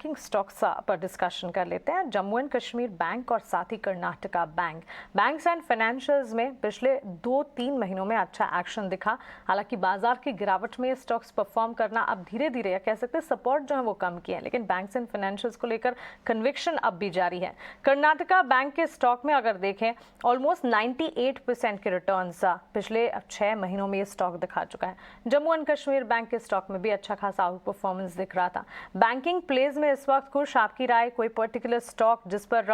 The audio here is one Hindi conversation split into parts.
बैंकिंग स्टॉक्स पर डिस्कशन कर लेते हैं। जम्मू एंड कश्मीर बैंक और साथ ही Karnataka bank, banks and financials में पिछले 2-3 महीनों में अच्छा एक्शन दिखा। हालांकि बाजार की गिरावट में स्टॉक्स परफॉर्म करना अब धीरे धीरे कह सकते हैं सपोर्ट जो है वो कम किए हैं, लेकिन बैंक्स एंड फाइनेंशियल्स को लेकर कन्विक्शन अब भी जारी है। कर्नाटका बैंक के स्टॉक में अगर देखें ऑलमोस्ट 98% के रिटर्न्स पिछले 6 महीनों में ये स्टॉक दिखा चुका है। जम्मू एंड कश्मीर बैंक के स्टॉक में भी अच्छा खासा आउट परफॉर्मेंस दिख रहा था। बैंकिंग प्लेज में इस वक्त खुश, आपकी राय? कोई पर्टिकुलर स्टॉक जिस पर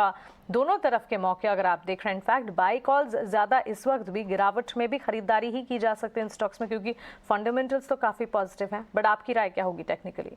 दोनों तरफ के मौके अगर आप देख रहे हैं, इनफैक्ट बाई कॉल्स ज्यादा इस वक्त भी, गिरावट में भी खरीदारी ही की जा सकती है इन स्टॉक्स में क्योंकि फंडामेंटल्स तो काफी पॉजिटिव हैं, बट आपकी राय क्या होगी टेक्निकली?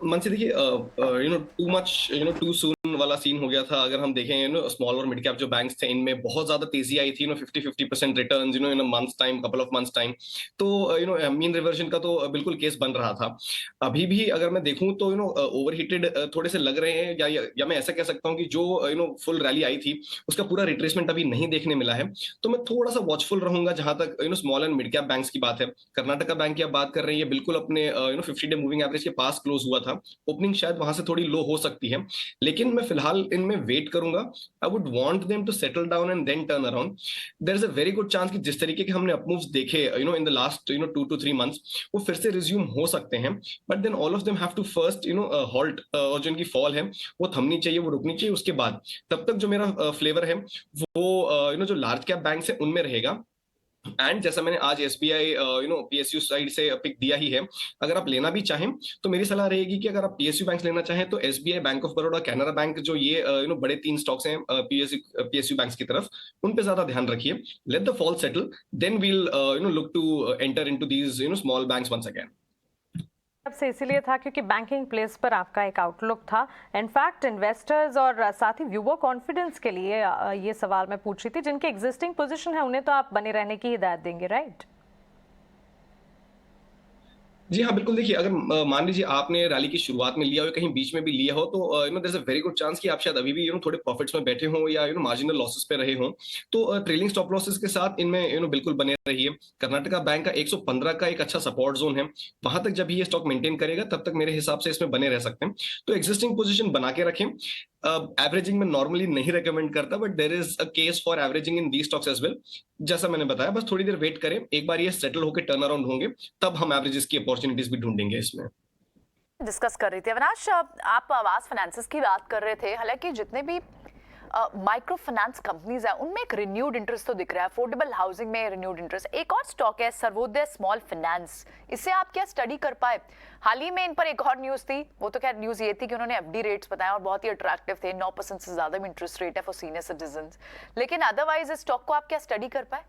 मनसी देखिए, टू मच टू सून वाला सीन हो गया था। अगर हम देखें स्मॉल और मिड कैप जो बैंक्स थे, इनमें बहुत ज्यादा तेजी आई थी 50% returns in a months time, couple of months time. तो मीन रिवर्जन का तो बिल्कुल केस बन रहा था। अभी भी अगर मैं देखूं तो ओवरहीटेड थोड़े से लग रहे हैं, या मैं ऐसा कह सकता हूं कि जो फुल रैली आई थी उसका पूरा रिट्रेसमेंट अभी नहीं देखने मिला है। तो मैं थोड़ा सा वॉचफुल रहूंगा जहां तक small and mid cap banks की बात है। कर्नाटका बैंक की आप बात कर रहे हैं, ये बिल्कुल अपने 50 डे मूविंग एवरेज के पास क्लोज हुआ था। ओपनिंग शायद वहां से थोड़ी लो हो सकती है, लेकिन मैं फिलहाल इनमें वेट करूंगा। I would want them to settle down and then turn around. There is a very good chance कि जिस तरीके के हमने अपमूव्स देखे in the last 2 to 3 months, वो फिर से रिज्यूम हो सकते हैं। But then all of them have to first halt, और जो इनकी फॉल है वो थमनी चाहिए, वो रुकनी चाहिए। उसके बाद तब तक जो मेरा फ्लेवर है वो जो लार्ज कैप बैंक्स है उनमें रहेगा। एंड जैसा मैंने आज एसबीआई पीएसयू साइड से पिक दिया ही है, अगर आप लेना भी चाहें तो मेरी सलाह रहेगी कि अगर आप पीएसयू बैंक लेना चाहें तो SBI, bank of Baroda, Canara bank, जो ये बड़े 3 स्टॉक्स हैं पीएसयू बैंक्स की तरफ, उन पे ज्यादा ध्यान रखिए। Let the fall settle, then we'll look to enter into these small banks once again. से इसीलिए था क्योंकि बैंकिंग प्लेस पर आपका एक आउटलुक था। इनफैक्ट इन्वेस्टर्स और साथ ही व्यूअर कॉन्फिडेंस के लिए ये सवाल मैं पूछ रही थी, जिनके एग्जिस्टिंग पोजीशन है उन्हें तो आप बने रहने की हिदायत देंगे, राइट? जी हाँ, बिल्कुल। देखिए, अगर मान लीजिए आपने रैली की शुरुआत में लिया हो या कहीं बीच में भी लिया हो, तो there is a very good chance कि आप शायद अभी भी थोड़े प्रॉफिट्स में बैठे हों या मार्जिनल लॉसेस पे रहे हों। तो ट्रेलिंग स्टॉप लॉसेस के साथ इनमें बिल्कुल बने रहिए। कर्नाटका बैंक का 115 का एक अच्छा सपोर्ट जोन है, वहां तक जब भी ये स्टॉक मेंटेन करेगा तब तक मेरे हिसाब से इसमें बने रह सकते हैं। तो एग्जिस्टिंग पोजीशन बना के रखें। एवरेजिंग में नॉर्मली नहीं रेकमेंड करता, but there is a case for averaging in the stocks as well. जैसा मैंने बताया, बस थोड़ी देर वेट करें, एक बार ये सेटल होकर टर्न अराउंड होंगे, तब हम एवरेजेस की अपॉर्चुनिटीज भी ढूंढेंगे इसमें। डिस्कस कर रही थी अविनाश, आप आवास फाइनेंसेस की बात कर रहे थे। हालांकि जितने भी माइक्रो फाइनेंस कंपनीज है उनमें एक रिन्यूड इंटरेस्ट तो दिख रहा है। अफोर्डेबल हाउसिंग में रिन्यूड इंटरेस्ट। एक और स्टॉक है सर्वोदय स्मॉल फाइनेंस, इसे आप क्या स्टडी कर पाए? हाल ही में इन पर एक और न्यूज थी, वो तो खैर न्यूज ये थी कि उन्होंने एफडी रेट्स बताया और बहुत ही अट्रैक्टिव थे, 9% से ज्यादा में इंटरेस्ट रेट है फॉर सीनियर सिटीजन। लेकिन अदरवाइज इस स्टॉक को आप क्या स्टडी कर पाए?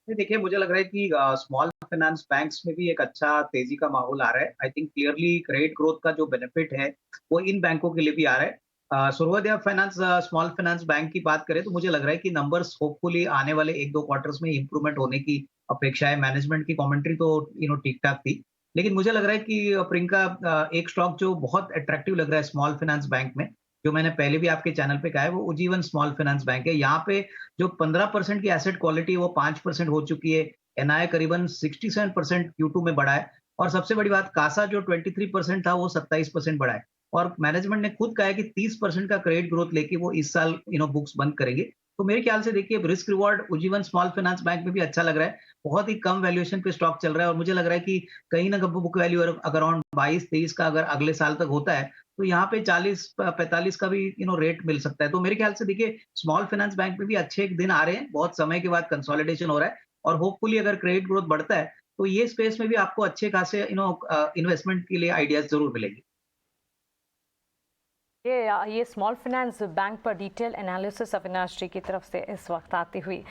देखिए, मुझे लग रहा है कि स्मॉल फाइनेंस बैंक्स में भी एक अच्छा तेजी का माहौल आ रहा है। I think clearly credit growth का जो बेनिफिट है वो इन बैंकों के लिए भी आ रहा है। Sarvodaya finance small finance bank की बात करें तो मुझे लग रहा है कि नंबर्स होपफुली आने वाले 1-2 क्वार्टर्स में इंप्रूवमेंट होने की अपेक्षा है। मैनेजमेंट की कमेंट्री तो ठीक ठाक थी, लेकिन मुझे लग रहा है कि प्रियंका, एक स्टॉक जो बहुत अट्रैक्टिव लग रहा है स्मॉल फाइनेंस बैंक में, जो मैंने पहले भी आपके चैनल पे कहा है, वो उज्जीवन स्मॉल फाइनेंस बैंक है। यहाँ पे जो 15% की एसेट क्वालिटी है वो 5% हो चुकी है। एनआई करीबन 67% Q2 में बढ़ा है, और सबसे बड़ी बात, कासा जो 23% था वो 27% बढ़ा है। और मैनेजमेंट ने खुद कहा है कि 30% का क्रेडिट ग्रोथ लेके वो इस साल बुक्स बंद करेंगे। तो मेरे ख्याल से देखिए, risk reward Ujjivan small finance bank में भी अच्छा लग रहा है। बहुत ही कम वैल्यूएशन पे स्टॉक चल रहा है, और मुझे लग रहा है कि कहीं ना बुक वैल्यू अगर अराउंड 22-23 का अगर अगले साल तक होता है तो यहाँ पे 40-45 का भी रेट मिल सकता है। तो मेरे ख्याल से देखिए, स्मॉल फाइनेंस बैंक में भी अच्छे एक दिन आ रहे हैं। बहुत समय के बाद कंसोलिडेशन हो रहा है, और होपफुली अगर क्रेडिट ग्रोथ बढ़ता है तो ये स्पेस में भी आपको अच्छे खासे इन्वेस्टमेंट के लिए आइडियाज जरूर मिलेंगे। ये स्मॉल फाइनेंस बैंक पर डिटेल एनालिसिस अविनाश जी की तरफ से इस वक्त आती हुई।